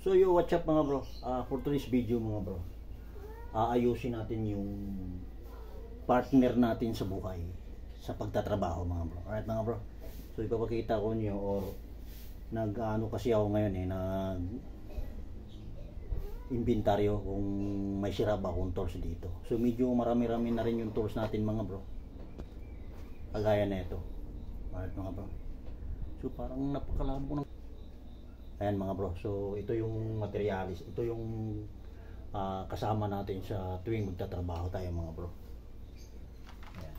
So yo, what's up mga bro? For today's video mga bro, aayusin natin yung partner natin sa buhay sa pagtatrabaho mga bro. Alright mga bro. So ipapakita ko niyo or nag-ano kasi ako ngayon nag inventaryo kung may sira ba akong tools dito. So medyo marami-rami na rin yung tools natin mga bro. Kagaya na ito. Alright mga bro. So parang napakalabo ko ng ayan mga bro, so ito yung materialis, ito yung kasama natin sa tuwing magtatrabaho tayo mga bro. Ayan.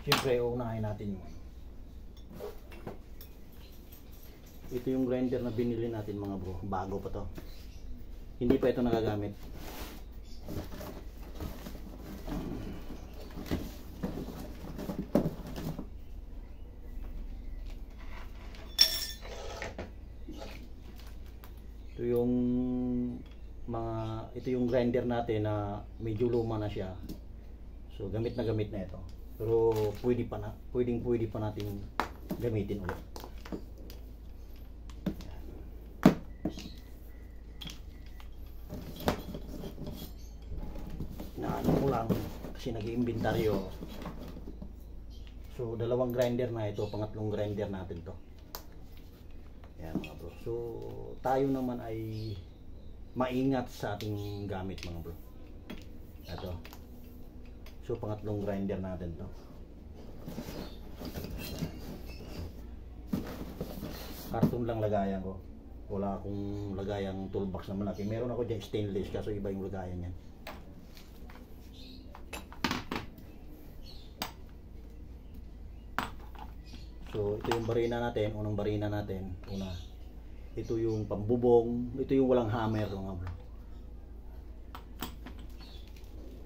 Siyempre uunahin natin yung ito yung grinder na binili natin mga bro, bago pa to, hindi pa ito nagagamit. Ito yung grinder natin na medyo luma na siya. So gamit na ito. Pero pwede pa natin gamitin ulit. Naano ko lang kasi nag-iimbentaryo. So dalawang grinder na ito, pangatlong grinder natin to. Ayan mga bro. So tayo naman ay maingat sa ating gamit mga bro. Ito. So pangatlong grinder natin to. Karton lang lagayan ko. Wala akong lagayang toolbox na malaki. Meron ako dyan stainless kaso iba yung lagayan yan. So ito yung barina natin, unang barina natin. Ito yung pambubong, ito yung walang hammer mga bro.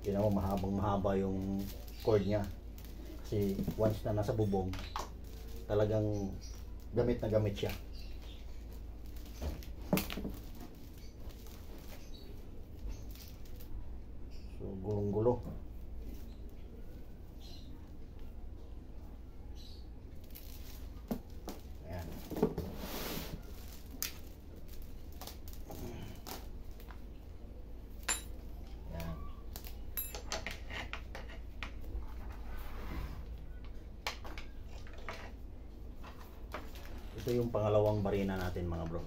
Tingnan mo, mahaba yung cord niya. Kasi once na nasa bubong, talagang gamit na gamit siya. So gulong-gulo. Ito yung pangalawang barina natin mga bro.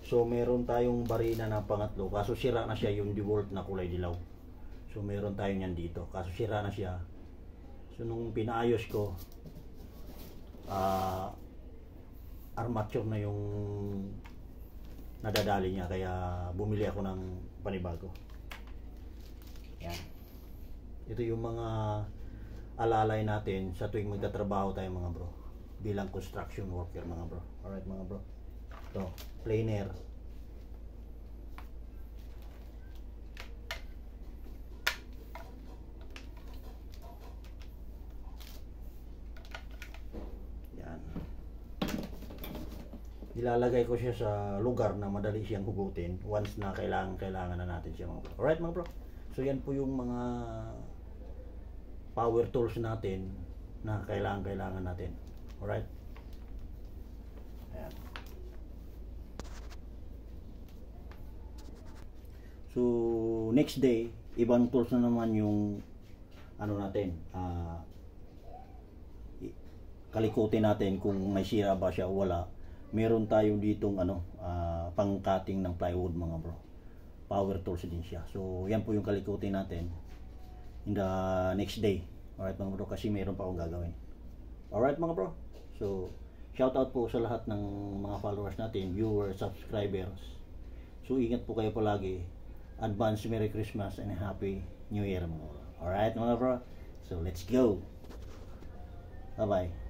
So meron tayong barina na pangatlo, kaso sira na siya yung DeWalt na kulay dilaw. So meron tayo niyan dito, kaso sira na siya. So nung pinaayos ko, armature na yung nadadali niya, kaya bumili ako ng panibago. Yan. Ito yung mga alalay natin sa tuwing magtatrabaho tayo mga bro, bilang construction worker mga bro. Alright mga bro. Ito, planer. Yan. Ilalagay ko siya sa lugar na madali siyang hugutin once na kailangan na natin siya mga bro. Alright mga bro. So yan po yung mga power tools natin na kailangan natin. Alright. Ayan. So next day, ibang tools na naman yung ano natin, kalikutin natin kung may sira ba siya o wala. Meron tayo ditong pang-cutting ng plywood mga bro. Power tools din siya. So yan po yung kalikutin natin in the next day. Alright mga bro, kasi meron pa akong gagawin. Alright mga bro. So shout out po sa lahat ng mga followers natin, viewers, subscribers. So ingat po kayo palagi. Advance Merry Christmas and Happy New Year mga bro. Alright mga bro. So let's go. Bye bye.